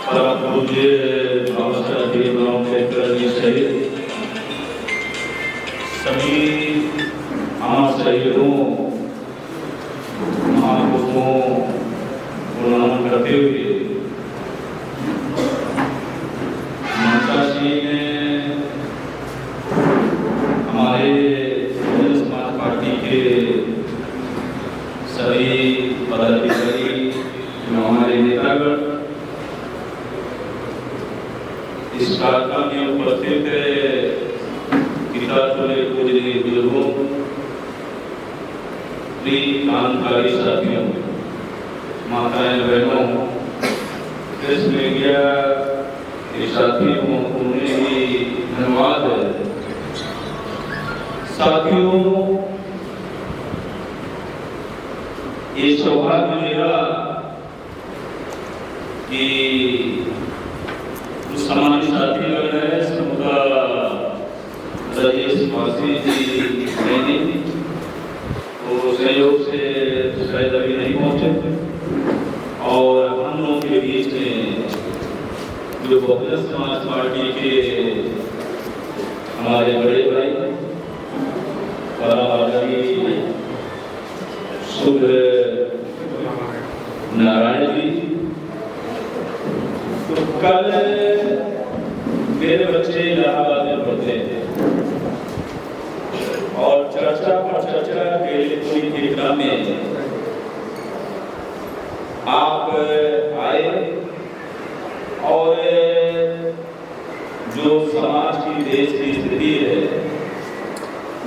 परम पूज्य बाबा साहब भीमराव अम्बेडकर जी सहित सभी अमर शहीदों महापुरुषों को नमन करते हुए ममता जी ने हमारे समाज पार्टी के सभी पदाधिकारी हमारे नेतागण इस कार्यक्रम में उपस्थित पिता चुने पूजनीय बुजुर्गों, प्रिय कामकारी साथियों, माताएं बहनों, प्रेस मीडिया के साथियों को उन्हें भी धन्यवाद है। साथियों, ये सौभाग्य मेरा कि सामान्य साथीगण है सबका राजेश वासी जी नहीं तो सहयोग से शायद अभी नहीं पहुंचे और हम लोगों के बीच में जो बहुजन समाज पार्टी के हमारे बड़े भाई परामार्गी शुक्र नारायण जी, तो कल मेरे बच्चे इलाहाबाद में पढ़ते थे और चर्चा पर चर्चा के पूरी क्रम में आप आए और जो समाज की देश की स्थिति है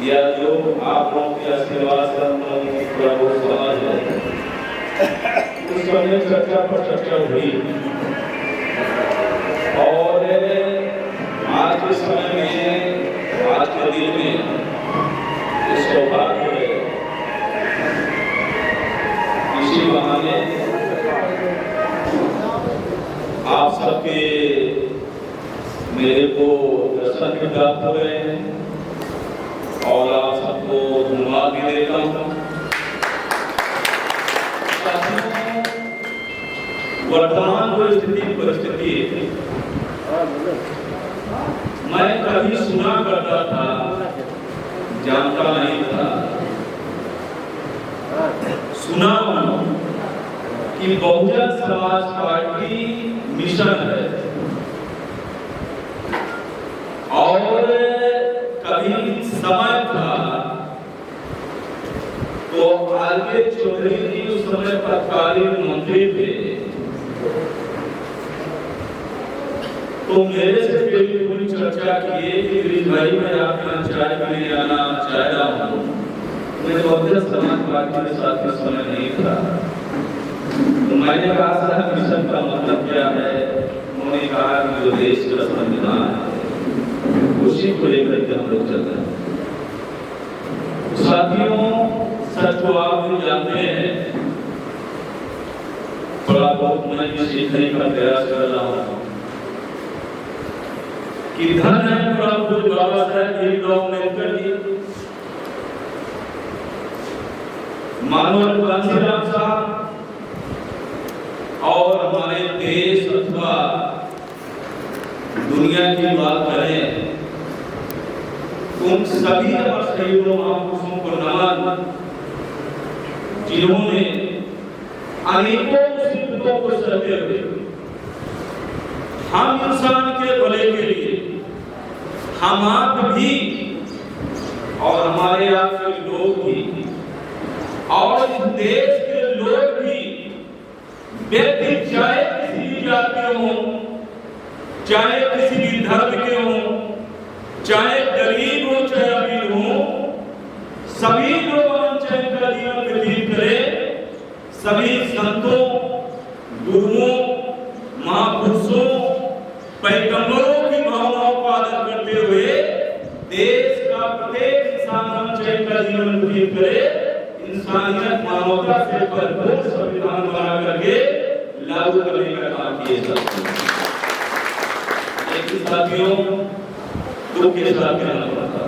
या जो आप लोगों के आशीर्वाद से हम लोगों की थोड़ा बहुत समाज है उस समय चर्चा पर चर्चा हुई और आज के समय में आज के दिन में इस सौभाग्य है इसी बहाने आप सबके मेरे को दर्शन भी प्राप्त हो रहे हैं और आप सबको धन्यवाद भी देता हूँ। वर्तमान जो स्थिति परिस्थिति है, मैं कभी सुना करता था, जानता नहीं था, सुना कि बहुजन समाज पार्टी मिशन है और कभी समय था तो आरके चौधरी जी उस समय तत्कालीन मंत्री थे तो मेरे से पूरी चर्चा किए कि गिरीश भाई मैं आपके यहाँ चाय पीने आना चाहता हूँ। मैं बहुजन समाज पार्टी के साथ इस समय नहीं था तो मैंने कहा साहब मिशन का मतलब क्या है। उन्होंने कहा कि जो देश का संविधान है उसी को लेकर के हम लोग चल रहे हैं। साथियों, सच को आप भी जानते हैं, थोड़ा बहुत मैं भी सीखने का प्रयास कर रहा हूँ कि धन है प्रभु बाबा साहब भीमराव अम्बेडकर जी, मानव कांशीराम साहब और हमारे देश अथवा दुनिया की बात करें उन सभी अमर शहीदों महापुरुषों को नमन जिन्होंने अनेकों मुसीबतों को सहते हुए हम इंसान के भले के लिए हम आप भी और हमारे आप के लोग भी और इस देश के लोग भी व्यक्ति चाहे किसी भी जाति के हों, चाहे किसी भी धर्म के हों, चाहे गरीब हो चाहे अमीर हो, सभी लोग अमन का जीवन व्यतीत करें। सभी संतों, गुरुओं, महापुरुषों, पैगंबरों की भावनाओं का आदर करते हुए देश का प्रत्येक इंसान अमन का जीवन व्यतीत करे। इंसानियत मानवता से भरपूर संविधान बना करके लागू करने का काम किए जाते हैं। लेकिन साथियों, दुख के साथ कहना पड़ता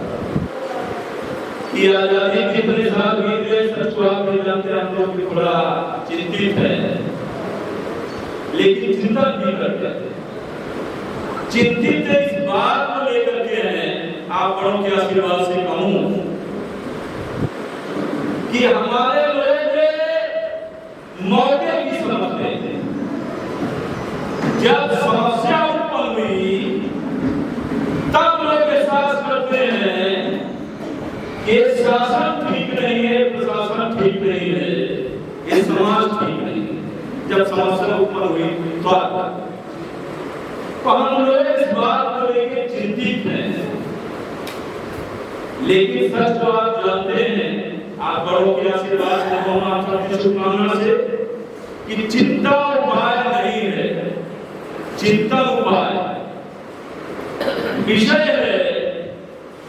कि आजादी कितने साल बीत गए, सच को आप नहीं जानते, हम लोग भी थोड़ा चिंतित है। लेकिन चिंतन भी करते हैं। चिंतित इस बात को लेकर के हैं, आप बड़ों के आशीर्वाद से कहूं कि हमारे लोग मौके की समझते हैं। जब समस्या उत्पन्न हुई तब लोग एहसास करते हैं कि शासन ठीक नहीं है, प्रशासन ठीक नहीं है, ये समाज ठीक नहीं है। जब समस्या उत्पन्न हुई तो हम लोग इस बात को लेकर चिंतित हैं। लेकिन सच तो आप जानते हैं, आप बड़ों के आशीर्वाद से, आप सबकी शुभकामना से, कि चिंता उपाय नहीं है, चिंता उपाय विषय है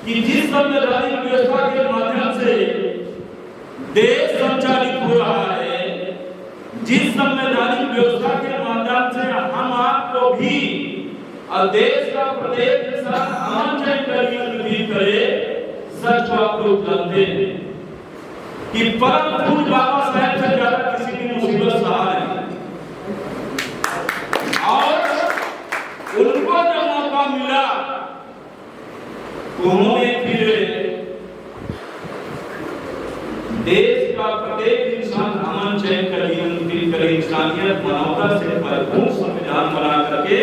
कि जिस संवैधानिक व्यवस्था के माध्यम से देश संचालित हो रहा है, जिस संवैधानिक व्यवस्था के माध्यम से हम आपको भी और देश का प्रत्येक इंसान अमन चैन कर करे, सच आप लोग जानते हैं कि परम पूज्य बाबा साहब से ज्यादा किसी की मुसीबत सहा नहीं। और उनको जब मौका मिला तो उन्होंने फिर देश का प्रत्येक इंसान अमन चैन कर जीवन करे, इंसानियत मानवता से भरपूर संविधान बना करके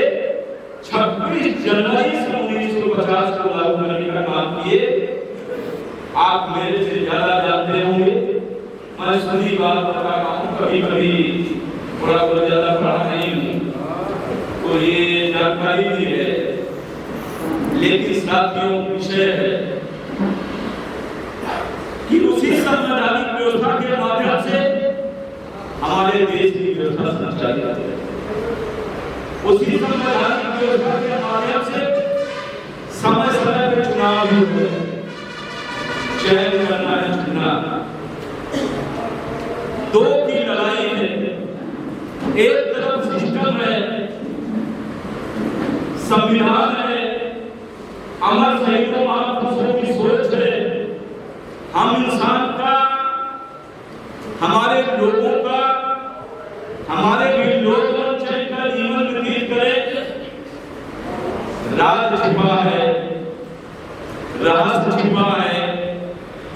26 जनवरी 1950 को लागू करने का काम किए। आप मेरे से ज्यादा जानते होंगे, मैं सभी बात बताता हूँ, कभी कभी थोड़ा ज्यादा पढ़ा नहीं हूँ तो ये जानकारी भी है, लेकिन साथियों विषय है कि उसी संवैधानिक व्यवस्था के माध्यम से हमारे देश की व्यवस्था संचालित है। उसी संवैधानिक व्यवस्था के माध्यम से समय समय पे चुनाव भी होते हैं, चयन करना है, चुनना। दो की लड़ाई है, एक तरफ सिस्टम है, संविधान है, अमर शहीदों महापुरुषों की सोच है, हम इंसान का, हमारे लोगों का, हमारे भी लोग का जीवन व्यतीत करें। राज छिपा है, रहस्य छिपा है,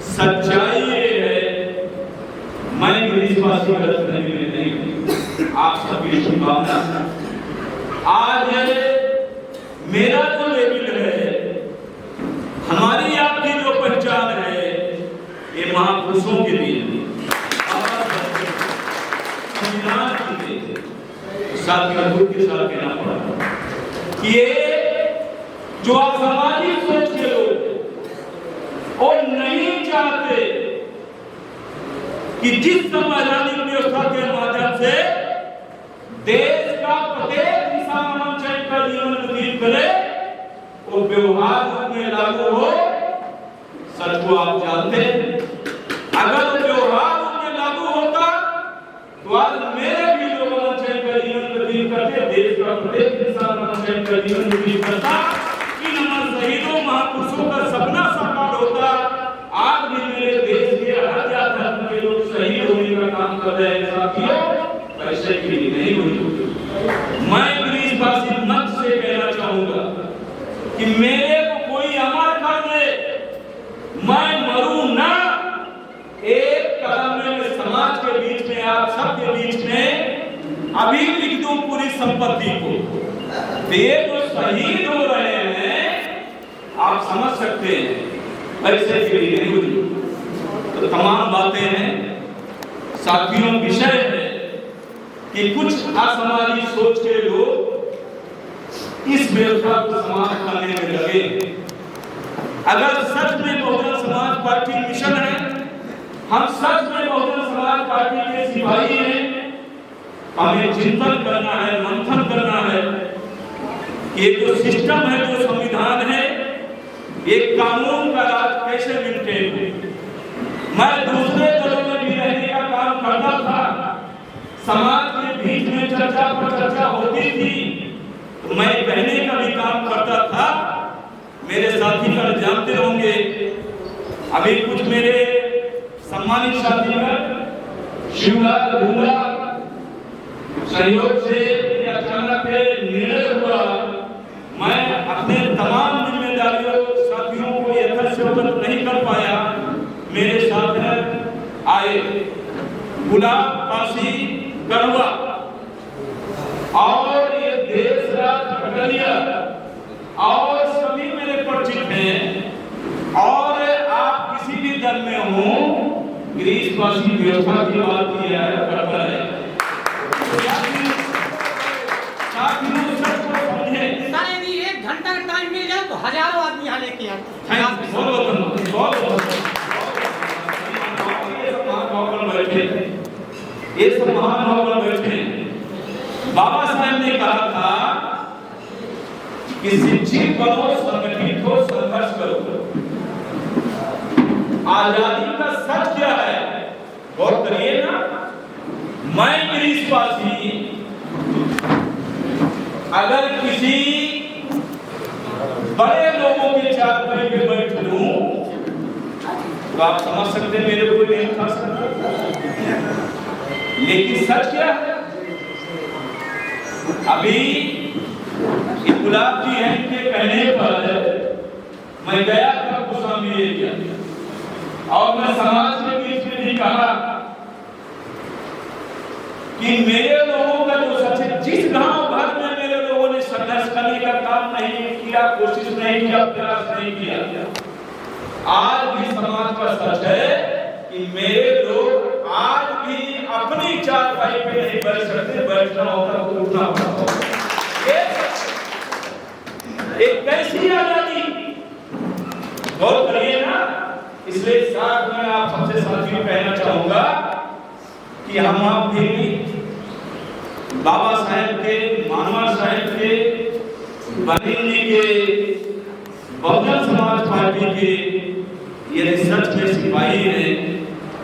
सच्चाई ये है। मैं देशवासी गलत नहीं, आप सभी की भावना। आज मेरा जो लेवल है, हमारी आपकी जो पहचान है, ये महापुरुषों के लिए, संविधान के लिए, साथ के साथ कहना पड़ा कि ये जो असामाजिक सोच के लोग और नहीं चाहते कि जिस संवैधानिक व्यवस्था के माध्यम से देश का प्रत्येक इंसान अमन चैन का जीवन व्यतीत करे, वो व्यवहार रूप में लागू हो। सच को आप जानते हैं, अगर वो व्यवहार रूप में लागू होता तो आज मेरे भी लोग अमन चैन का जीवन व्यतीत करते, देश का प्रत्येक इंसान अमन चैन का जीवन व्यतीत करता, इन अमर शहीदों महापुरुषों का सपना साकार होता। आज भी मेरे देश के हर जात धर्म के लोग शहीद होने का काम कर रहे हैं साथियों, पैसे के लिए नहीं हुई। मैं देशवासी मंच से कहना चाहूंगा कि मेरे को कोई अमर कर दे, मैं मरूं ना, एक कदम में समाज के बीच में, आप सबके बीच में अभी लिख दूं पूरी संपत्ति को। ये जो शहीद हो रहे हैं, आप समझ सकते हैं, पैसे के लिए नहीं हुई। तो तमाम बातें हैं साथियों, विषय है कि कुछ असामाजिक सोच के लोग इस व्यवस्था को समाप्त करने में लगे। अगर सच में बहुजन समाज पार्टी मिशन है, हम सच में बहुजन समाज पार्टी के सिपाही हैं, हमें चिंतन करना है, मंथन करना है। ये जो सिस्टम है, जो संविधान है, एक कानून का राज कैसे मेंटेन हो। मैं दूसरे दलों में भी रहने का काम करता था, समाज के बीच में चर्चा पर चर्चा होती थी, तो मैं कहने का भी काम करता था। मेरे साथी कर जानते होंगे, अभी कुछ मेरे सम्मानित साथी शिवलाल भूला सहयोग से अचानक निर्णय हुआ, मैं अपने तमाम जिम्मेदारियों साथियों को यथाशक्ति नहीं कर पाया। मेरे साथ आए गुलाब पासी करवा और ये देश राज पटलिया और सभी मेरे परिचित हैं। और आप किसी भी दल में हो, गिरीशवासी व्यवस्था की बात की है, बराबर है। एक घंटा का टाइम मिल जाए तो हजारों आदमी यहाँ लेके आते हैं। ये सब महानुभाव बैठे। बाबा साहब ने कहा था कि शिक्षित बनो, संगठित हो, संघर्ष करो। आजादी का सच क्या है गौर करिए ना। मैं गिरीशवासी अगर किसी बड़े लोगों के चार पैर पे बैठ लूं तो आप समझ सकते हैं मेरे को नहीं खा सकते। लेकिन सच क्या है, अभी गुलाब जी हैं के कहने पर मैं गया था गोस्वामी एरिया और मैं समाज के बीच में भी कहा कि मेरे लोगों का जो सच है, जिस गांव भर में मेरे लोगों ने संघर्ष करने का काम नहीं किया, कोशिश नहीं किया, प्रयास नहीं किया, आज भी समाज का सच है कि मेरे लोग आज भी अपनी चारपाई पे नहीं बैठ सकते, बैठना होता तो उठना होता। एक कैसी आजादी गौर करिए ना। इसलिए साथ में आप सबसे साथियों कहना चाहूंगा कि हम आप भी बाबा साहेब के, मानवा साहेब के, बनीन जी के, बहुजन समाज पार्टी के ये सच में सिपाही है।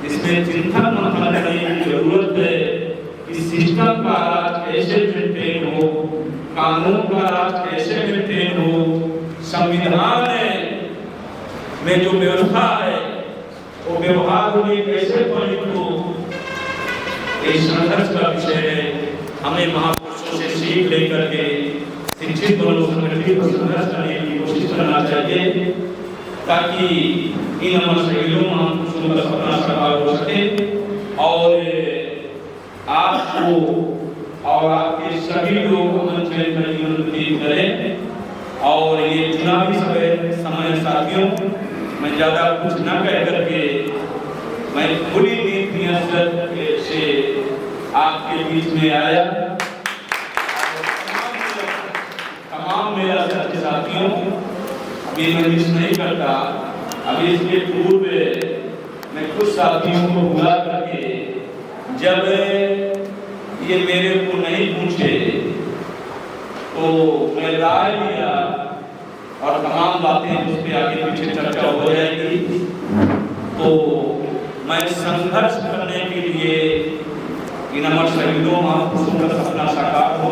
इसमें चिंतन मंथन करने की जरूरत है कि सिस्टम का राज कैसे मेंटेन हो, कानून का राज कैसे मेंटेन हो, संविधान में जो व्यवस्था है वो व्यवहार में कैसे परिणत हो। इस संघर्ष का विषय है। हमें महापुरुषों से सीख लेकर के शिक्षित बनो, संगठित संघर्ष करने की कोशिश करना चाहिए ताकि इन अमर शहीदों महापुरुषों का सपना साकार हो सके और आपको और आपके सभी लोग अमन चैन का जीवन व्यतीत करें। और ये चुनावी समय साथियों, मैं ज्यादा कुछ न कह करके मैं खुली नीयत से आपके बीच में आया। तमाम मेरा साथियों, अभी मैं मिस नहीं करता। अभी इसके पूर्व मैं कुछ साथियों को बुला करके जब ये मेरे को नहीं पूछे तो मैं राय लिया और तमाम बातें उसके आगे पीछे चर्चा हो जाएगी। तो मैं संघर्ष करने के लिए इन अमर शहीदों महापुरुषों का सपना साकार हो।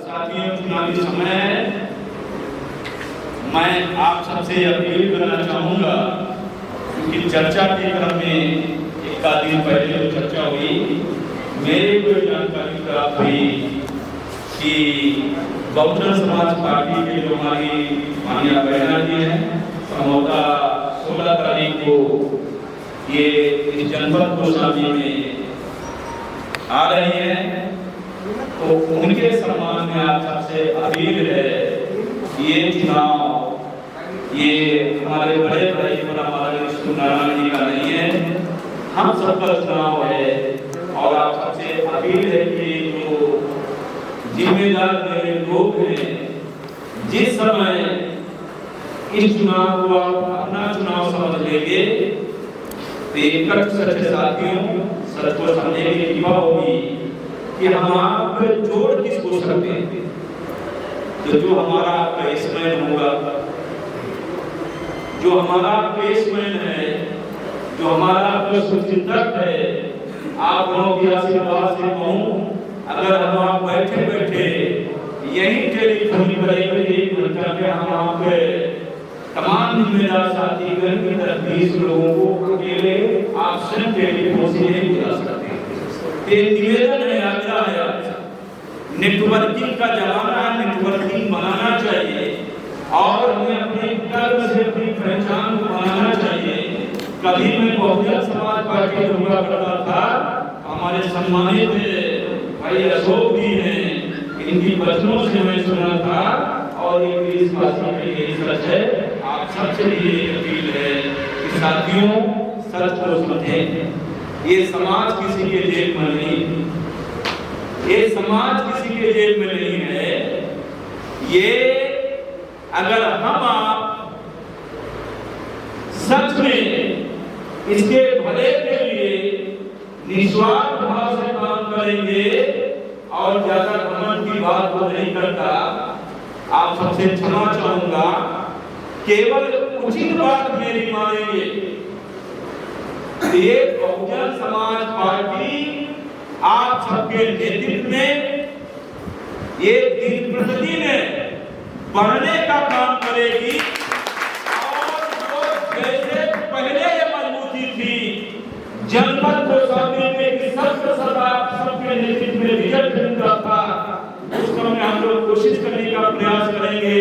साथियों, चुनावी समय मैं आप सबसे अपील करना चाहूंगा कि चर्चा के क्रम में एक आध दिन पहले जो चर्चा हुई, मेरे को जानकारी प्राप्त हुई कि बहुजन समाज पार्टी के जो हमारी माननीय बहना जी हैं, संभवतः 16 तारीख को ये इस जनपद गोस्वामी में आ रही हैं। तो उनके सम्मान में आप सबसे अपील है, ये चुनाव ये हमारे बड़े भाई पर हमारे नारायण जी का नहीं है, हम सबका चुनाव है। और आप सबसे अपील है कि जो जिम्मेदार मेरे लोग हैं, जिस समय इस चुनाव को अपना चुनाव समझ लेंगे तो एक सच्चे साथियों, सच को समझने की कृपा होगी कि हम आप जोड़ किसको सकते हैं। तो जो हमारा बेसमैन होगा, जो हमारा बेसमैन है, जो हमारा चिंतक है, आप लोगों की आशीर्वाद से कहूं, अगर हम आप बैठे बैठे यही टेलीफोन करेंगे 1 घंटा में हम आप तमाम जिम्मेदार साथीगण की 10-20 लोगों को अकेले आप सिर्फ टेलीफोन से नहीं बुला सकते। ये निवेदन है, आग्रह है आपसे। नेटवर्किंग का जमाना है, नेटवर्किंग बनाना चाहिए और हमें अपने कर्म से अपनी पहचान को बनाना चाहिए। कभी मैं बहुजन समाज पार्टी में हुआ करता था, हमारे सम्मानित भाई अशोक जी हैं, इनकी वचनों से मैं सुना था और ये देशवासियों के लिए सच है। आप सबसे ये अपील है कि साथियों सच को समझें। ये समाज किसी के जेब में नहीं, ये समाज किसी के जेब में नहीं है। ये अगर हम आप सच में इसके भले के लिए निस्वार्थ भाव से काम करेंगे और ज्यादा घमंड की बात वो नहीं करता, आप सबसे क्षमा चाहूंगा, केवल उचित बात मेरी मानेंगे। ये बहुजन समाज पार्टी आप सबके नेतृत्व में ये दिन प्रतिदिन बढ़ने का काम करेगी और जो जैसे पहले ये मजबूती थी जनपद को सौंपने में सबके नेतृत्व में रिजल्ट मिलता था, उसको में हम लोग कोशिश करने का प्रयास करेंगे।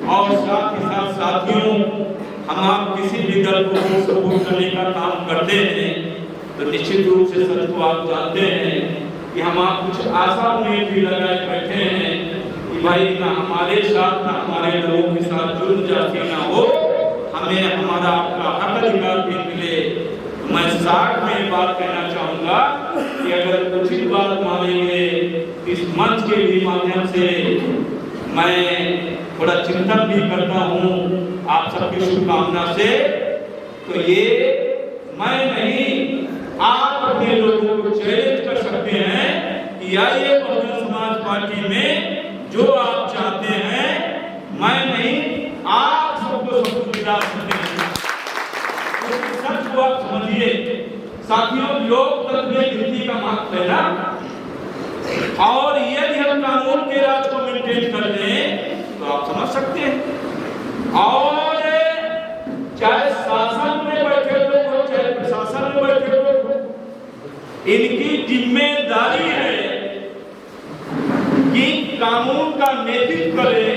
और साथ ही साथ साथियों, हम आप किसी भी दल को सपोर्ट करने का काम करते हैं तो निश्चित रूप से सच को आप जानते हैं कि हम आप कुछ आशा उम्मीद भी लगाए बैठे हैं कि भाई ना हमारे साथ ना हमारे लोगों के साथ जुर्म जाति ना हो, हमें हमारा आपका हक अधिकार भी मिले। मैं साथ में बात कहना चाहूंगा कि अगर उचित बात मानेंगे इस मंच के भी माध्यम से मैं थोड़ा चिंतन भी करता हूँ आप सबकी शुभकामना से, तो ये मैं नहीं, आप अपने लोगों को चैलेंज कर सकते हैं कि आइए बहुजन समाज पार्टी में जो आप चाहते हैं, मैं नहीं, आप सबको सब कुछ दिला सकते हैं। सच को आप समझिए साथियों, लोकतंत्र में गिनती का महत्व है ना, और यदि हम कानून के राज को मेंटेन कर लें तो आप समझ सकते हैं। और चाहे शासन में बैठे लोग हो चाहे प्रशासन में बैठे लोग हो, इनकी जिम्मेदारी है कि कानून का नेतृत्व करें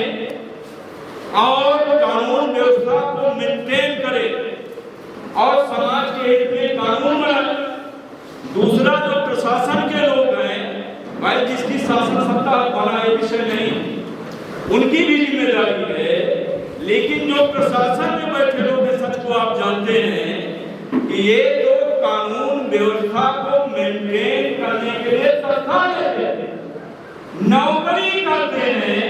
और कानून व्यवस्था को मेंटेन करें और समाज के हित में कानून बनाए। दूसरा जो प्रशासन के लोग हैं, भाई जिसकी शासन सत्ता बना ये विषय नहीं, उनकी भी जिम्मेदारी है, लेकिन जो प्रशासन में बैठे लोग हैं, सच को आप जानते हैं कि ये तो कानून व्यवस्था को मेंटेन करने के लिए तत्काल नौकरी करते हैं,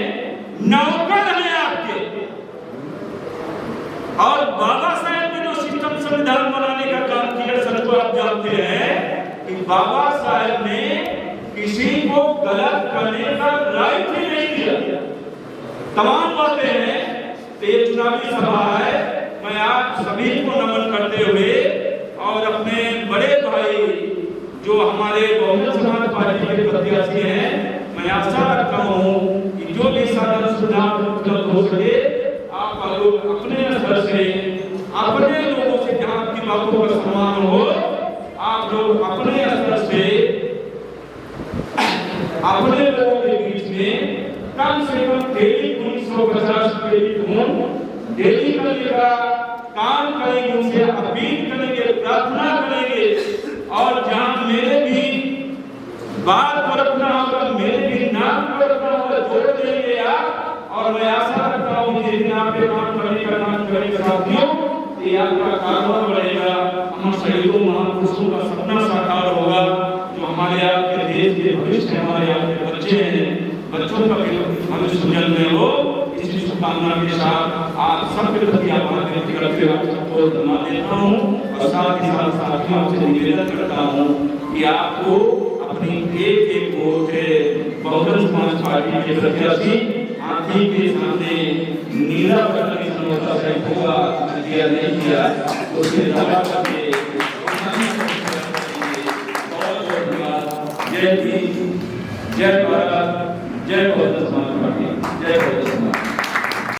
नौकर हैं आपके। और बाबा साहेब ने जो सिस्टम संविधान बनाने का काम किया, सच को आप जानते हैं कि बाबा साहेब ने किसी को गलत करने का राइट ही नहीं दिया। तमाम बातें हैं, ये चुनावी सभा है, मैं आप सभी को नमन करते हुए और अपने बड़े भाई जो हमारे बहुजन समाज पार्टी के प्रत्याशी हैं, मैं आशा रखता हूँ कि जो भी साधन सुधार उपलब्ध हो सके आप लोग अपने स्तर से, अपने लोगों से जहाँ की बातों का सम्मान हो, आप लोग अपने स्तर से अपने लोगों के बीच में कम से कम डेली 1950 टेलीफोन डेली करने का काम करेंगे, उनसे अपील करेंगे, प्रार्थना करेंगे। और जहाँ मेरे भी बात को रखना होगा, मेरे भी नाम को रखना होगा, जोड़ देंगे आप। और मैं आशा रखता हूँ कि जिन आपके काम करने का काम करेंगे साथियों, ये आपका कारोबार बढ़ेगा, हम शहीदों महापुरुषों का सपना साकार होगा, जो हमारे आपके देश के भविष्य, हमारे आपके बच्चे हैं, बच्चों का भविष्य उज्जवल में हो। इसी शुभकामना के साथ आप सबके प्रति आभार व्यक्त करते हुए आपको धन्यवाद देता हूँ और साथ ही साथ साथियों से निवेदन करता हूँ कि आपको अपनी एक वोट बहुजन समाज पार्टी के प्रत्याशी हाथी के सामने नीला बटन की समझौता से होगा दिया नहीं किया, उसके दावा करके बहुत बहुत धन्यवाद। जय हिंद, जय भारत, जय बहुजन समाज।